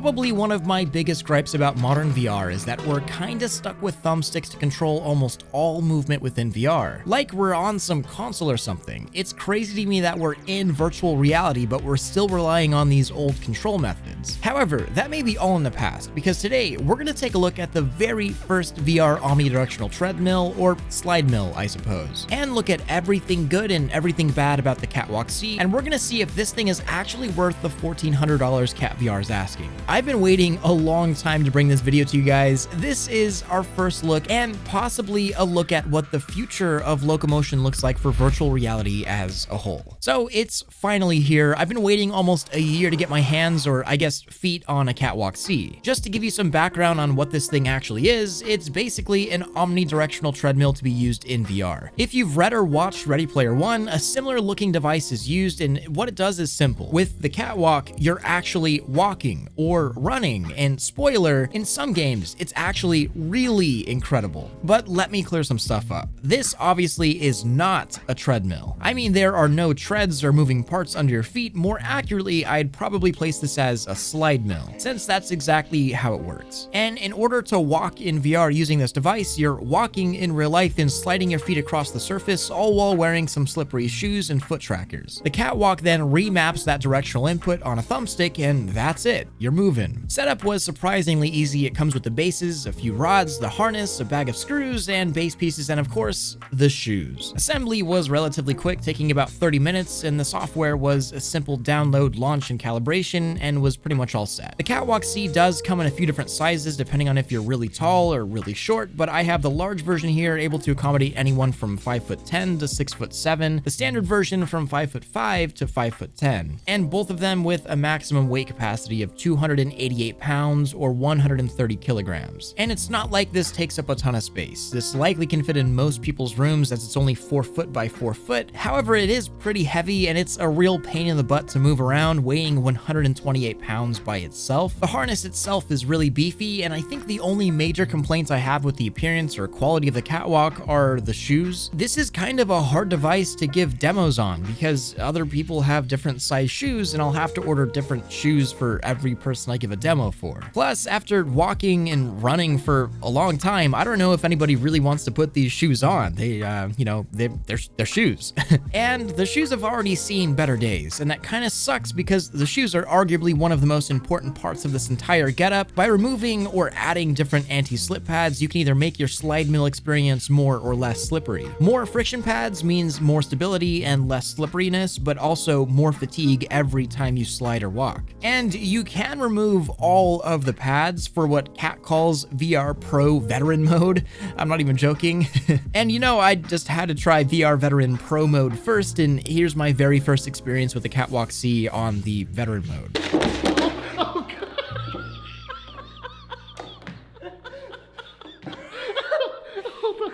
Probably one of my biggest gripes about modern VR is that we're kinda stuck with thumbsticks to control almost all movement within VR. Like we're on some console or something. It's crazy to me that we're in virtual reality, but we're still relying on these old control methods. However, that may be all in the past, because today we're gonna take a look at the very first VR omnidirectional treadmill, or slidemill, I suppose, and look at everything good and everything bad about the KatWalk C, and we're gonna see if this thing is actually worth the $1,400 Kat VR is asking. I've been waiting a long time to bring this video to you guys. This is our first look and possibly a look at what the future of locomotion looks like for virtual reality as a whole. So it's finally here. I've been waiting almost a year to get my hands, or I guess feet, on a KatWalk C. Just to give you some background on what this thing actually is, it's basically an omnidirectional treadmill to be used in VR. If you've read or watched Ready Player One, a similar looking device is used, and what it does is simple. With the KatWalk, you're actually walking or running, and spoiler, in some games, it's actually really incredible. But let me clear some stuff up. This obviously is not a treadmill. I mean, there are no treads or moving parts under your feet. More accurately, I'd probably place this as a slide mill, since that's exactly how it works. And in order to walk in VR using this device, you're walking in real life and sliding your feet across the surface, all while wearing some slippery shoes and foot trackers. The KatWalk then remaps that directional input on a thumbstick, and that's it. You're moving. Setup was surprisingly easy. It comes with the bases, a few rods, the harness, a bag of screws and base pieces, and of course, the shoes. Assembly was relatively quick, taking about 30 minutes, and the software was a simple download, launch, and calibration, and was pretty much all set. The KatWalk C does come in a few different sizes depending on if you're really tall or really short, but I have the large version here, able to accommodate anyone from 5'10" to 6'7", the standard version from 5'5" to 5'10", and both of them with a maximum weight capacity of 288 pounds or 130 kilograms. And it's not like this takes up a ton of space. This likely can fit in most people's rooms as it's only 4 foot by 4 foot. However, it is pretty heavy and it's a real pain in the butt to move around, weighing 128 pounds by itself. The harness itself is really beefy, and I think the only major complaints I have with the appearance or quality of the KatWalk are the shoes. This is kind of a hard device to give demos on because other people have different size shoes, and I'll have to order different shoes for every person I give a demo for. Plus, after walking and running for a long time, I don't know if anybody really wants to put these shoes on. They're shoes. And the shoes have already seen better days, and that kind of sucks because the shoes are arguably one of the most important parts of this entire getup. By removing or adding different anti-slip pads, you can either make your slide mill experience more or less slippery. More friction pads means more stability and less slipperiness, but also more fatigue every time you slide or walk. And you can remove all of the pads for what Kat calls VR Pro Veteran mode. I'm not even joking. And I just had to try VR Veteran Pro mode first, and here's my very first experience with the KatWalk C on the Veteran mode.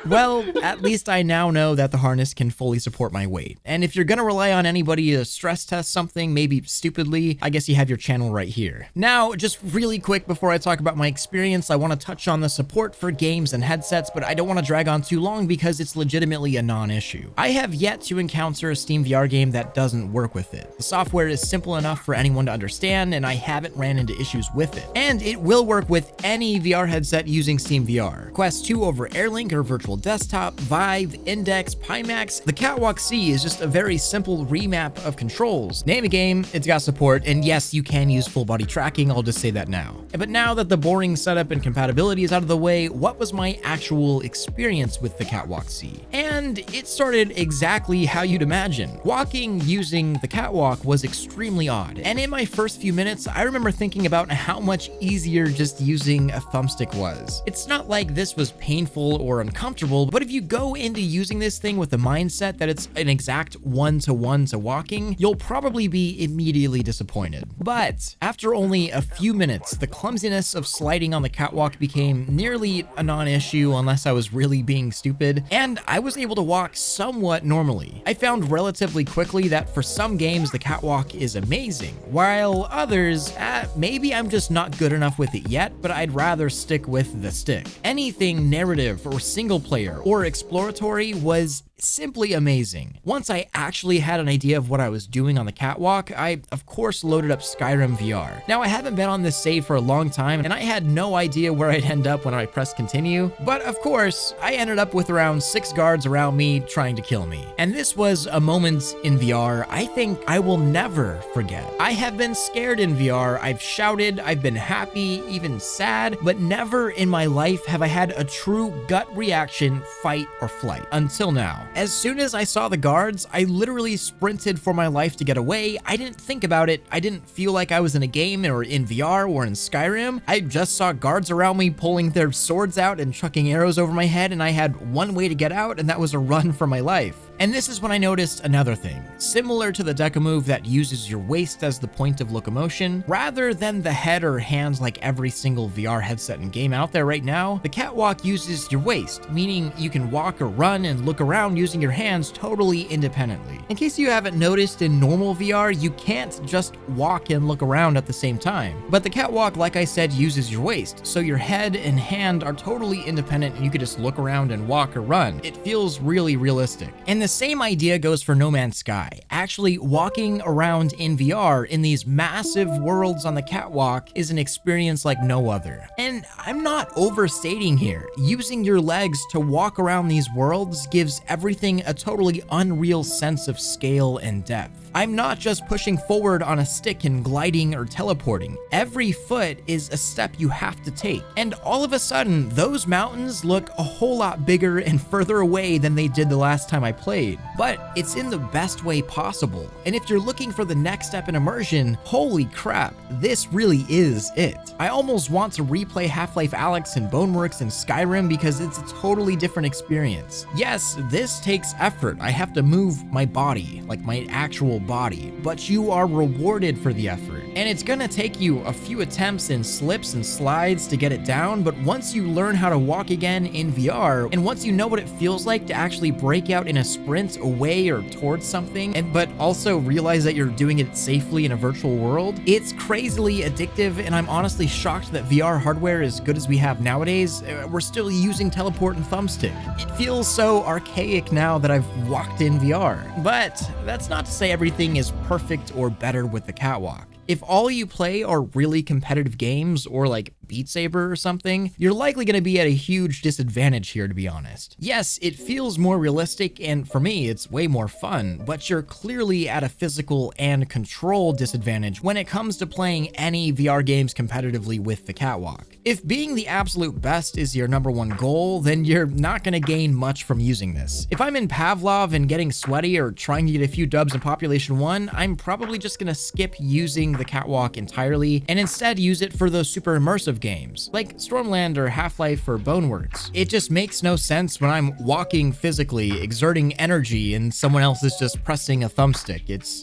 Well, at least I now know that the harness can fully support my weight. And if you're gonna rely on anybody to stress test something, maybe stupidly, I guess you have your channel right here. Now, just really quick before I talk about my experience, I want to touch on the support for games and headsets, but I don't want to drag on too long because it's legitimately a non-issue. I have yet to encounter a Steam VR game that doesn't work with it. The software is simple enough for anyone to understand, and I haven't ran into issues with it. And it will work with any VR headset using Steam VR. Quest 2 over Airlink or Virtual Desktop, Vive, Index, Pimax. The KatWalk C is just a very simple remap of controls. Name a game, it's got support, and yes, you can use full body tracking, I'll just say that now. But now that the boring setup and compatibility is out of the way, what was my actual experience with the KatWalk C? And it started exactly how you'd imagine. Walking using the KatWalk was extremely odd, and in my first few minutes, I remember thinking about how much easier just using a thumbstick was. It's not like this was painful or uncomfortable, but if you go into using this thing with the mindset that it's an exact one-to-one to walking, you'll probably be immediately disappointed. But after only a few minutes, the clumsiness of sliding on the KatWalk became nearly a non-issue unless I was really being stupid, and I was able to walk somewhat normally. I found relatively quickly that for some games the KatWalk is amazing, while others, maybe I'm just not good enough with it yet, but I'd rather stick with the stick. Anything narrative or single player player or exploratory was simply amazing. Once I actually had an idea of what I was doing on the catwalk, I of course loaded up Skyrim VR. Now I haven't been on this save for a long time and I had no idea where I'd end up when I pressed continue, but of course I ended up with around 6 guards around me trying to kill me. And this was a moment in VR I think I will never forget. I have been scared in VR, I've shouted, I've been happy, even sad, but never in my life have I had a true gut reaction, fight or flight, until now. As soon as I saw the guards, I literally sprinted for my life to get away. I didn't think about it. I didn't feel like I was in a game or in VR or in Skyrim. I just saw guards around me pulling their swords out and chucking arrows over my head, and I had one way to get out, and that was a run for my life. And this is when I noticed another thing. Similar to the Deca move that uses your waist as the point of locomotion, rather than the head or hands like every single VR headset and game out there right now, the catwalk uses your waist, meaning you can walk or run and look around using your hands totally independently. In case you haven't noticed, in normal VR, you can't just walk and look around at the same time. But the catwalk, like I said, uses your waist, so your head and hand are totally independent and you can just look around and walk or run. It feels really realistic. And the same idea goes for No Man's Sky. Actually, walking around in VR in these massive worlds on the catwalk is an experience like no other. And I'm not overstating here. Using your legs to walk around these worlds gives everything a totally unreal sense of scale and depth. I'm not just pushing forward on a stick and gliding or teleporting. Every foot is a step you have to take. And all of a sudden, those mountains look a whole lot bigger and further away than they did the last time I played. But it's in the best way possible. And if you're looking for the next step in immersion, holy crap, this really is it. I almost want to replay Half-Life Alyx and Boneworks and Skyrim because it's a totally different experience. Yes, this takes effort. I have to move my body, like my actual body, but you are rewarded for the effort. And it's gonna take you a few attempts and slips and slides to get it down, but once you learn how to walk again in VR, and once you know what it feels like to actually break out in a sprint away or towards something, but also realize that you're doing it safely in a virtual world, it's crazily addictive, and I'm honestly shocked that VR hardware as good as we have nowadays, we're still using teleport and thumbstick. It feels so archaic now that I've walked in VR. But that's not to say everything is perfect or better with the catwalk. If all you play are really competitive games or like Beat Saber or something, you're likely going to be at a huge disadvantage here, to be honest. Yes, it feels more realistic, and for me, it's way more fun, but you're clearly at a physical and control disadvantage when it comes to playing any VR games competitively with the catwalk. If being the absolute best is your #1 goal, then you're not going to gain much from using this. If I'm in Pavlov and getting sweaty or trying to get a few dubs in Population 1, I'm probably just going to skip using the catwalk entirely and instead use it for those super immersive games like Stormland or Half-Life or Boneworks. It just makes no sense when I'm walking physically, exerting energy, and someone else is just pressing a thumbstick. It's,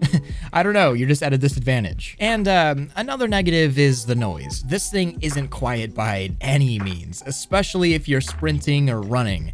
I don't know, you're just at a disadvantage. And another negative is the noise. This thing isn't quiet by any means, especially if you're sprinting or running.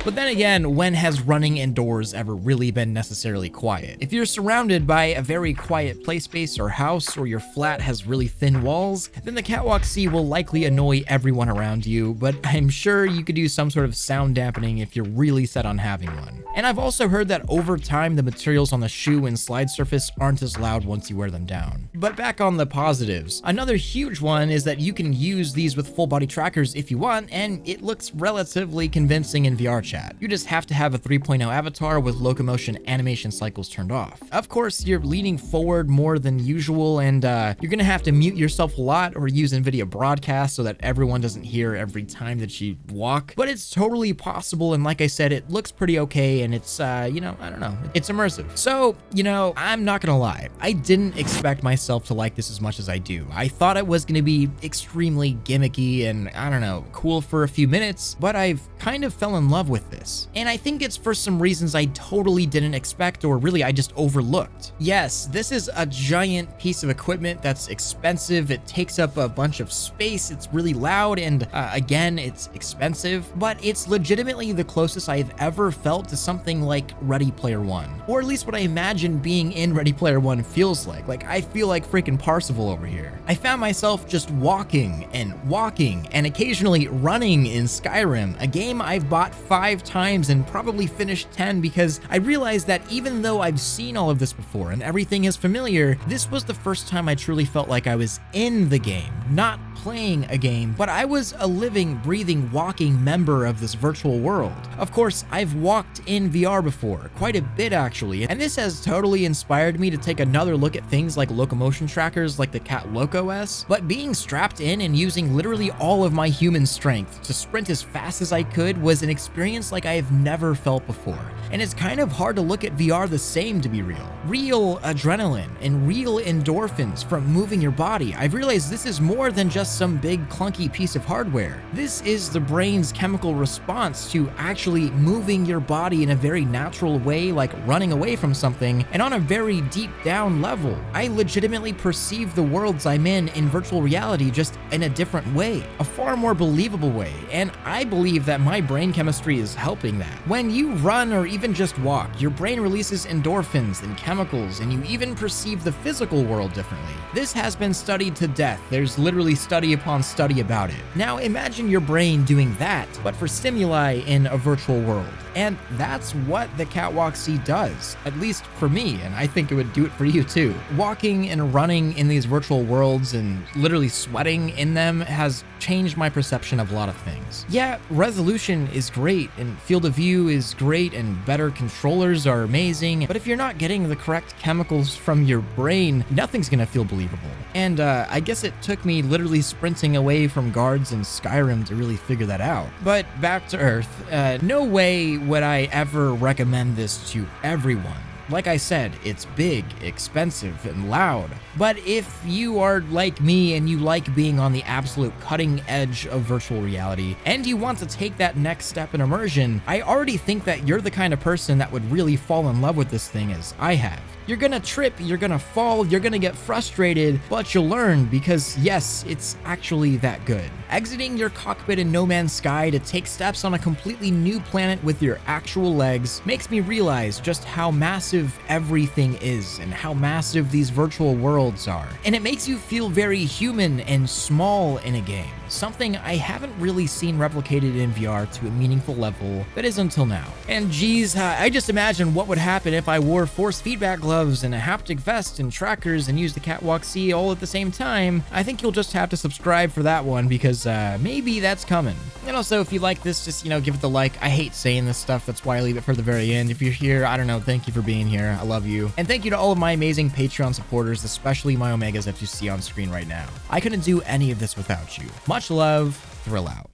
But then again, when has running indoors ever really been necessarily quiet? If you're surrounded by a very quiet play space or house, or your flat has really thin walls, then the KatWalk C will likely annoy everyone around you, but I'm sure you could do some sort of sound dampening if you're really set on having one. And I've also heard that over time, the materials on the shoe and slide surface aren't as loud once you wear them down. But back on the positives, another huge one is that you can use these with full body trackers if you want, and it looks relatively convincing in VR chat. You just have to have a 3.0 avatar with locomotion animation cycles turned off. Of course, you're leaning forward more than usual, and you're gonna have to mute yourself a lot or use NVIDIA Broadcast so that everyone doesn't hear every time that you walk. But it's totally possible, and like I said, it looks pretty okay, and it's, you know, I don't know, it's immersive. So, you know, I'm not gonna lie, I didn't expect myself to like this as much as I do. I thought it was gonna be extremely gimmicky and, I don't know, cool for a few minutes, but I've kind of fell in love with with this. And I think it's for some reasons I totally didn't expect, or really I just overlooked. Yes, this is a giant piece of equipment that's expensive. It takes up a bunch of space. It's really loud, and again, it's expensive, but it's legitimately the closest I've ever felt to something like Ready Player One, or at least what I imagine being in Ready Player One feels like. Like, I feel like freaking Parsifal over here. I found myself just walking and occasionally running in Skyrim, a game I've bought 5 times and probably finished 10 because I realized that even though I've seen all of this before and everything is familiar, this was the first time I truly felt like I was in the game, not playing a game, but I was a living, breathing, walking member of this virtual world. Of course, I've walked in VR before, quite a bit actually, and this has totally inspired me to take another look at things like locomotion trackers like the KatWalk C, but being strapped in and using literally all of my human strength to sprint as fast as I could was an experience like I have never felt before. And it's kind of hard to look at VR the same, to be real. Real adrenaline and real endorphins from moving your body. I've realized this is more than just some big clunky piece of hardware. This is the brain's chemical response to actually moving your body in a very natural way, like running away from something, and on a very deep down level. I legitimately perceive the worlds I'm in virtual reality just in a different way, a far more believable way, and I believe that my brain chemistry is helping that. When you run or even just walk, your brain releases endorphins and chemicals, and you even perceive the physical world differently. This has been studied to death. There's literally study upon study about it. Now imagine your brain doing that, but for stimuli in a virtual world. And that's what the KatWalk C does, at least for me, and I think it would do it for you too. Walking and running in these virtual worlds and literally sweating in them has changed my perception of a lot of things. Yeah, resolution is great, and field of view is great, and better controllers are amazing, but if you're not getting the correct chemicals from your brain, nothing's gonna feel believable. And I guess it took me literally sprinting away from guards in Skyrim to really figure that out. But back to Earth, no way would I ever recommend this to everyone. Like I said, it's big, expensive, and loud. But if you are like me and you like being on the absolute cutting edge of virtual reality, and you want to take that next step in immersion, I already think that you're the kind of person that would really fall in love with this thing as I have. You're gonna trip, you're gonna fall, you're gonna get frustrated, but you'll learn because yes, it's actually that good. Exiting your cockpit in No Man's Sky to take steps on a completely new planet with your actual legs makes me realize just how massive everything is and how massive these virtual worlds are. And it makes you feel very human and small in a game, something I haven't really seen replicated in VR to a meaningful level, that is until now. And geez, I just imagine what would happen if I wore force feedback gloves and a haptic vest and trackers and used the KatWalk C all at the same time. I think you'll just have to subscribe for that one because maybe that's coming. And also, if you like this, just, give it the like. I hate saying this stuff, that's why I leave it for the very end. If you're here, I don't know, thank you for being here. I love you. And thank you to all of my amazing Patreon supporters, especially my Omegas that you see on screen right now. I couldn't do any of this without you. Much love, Thrill out.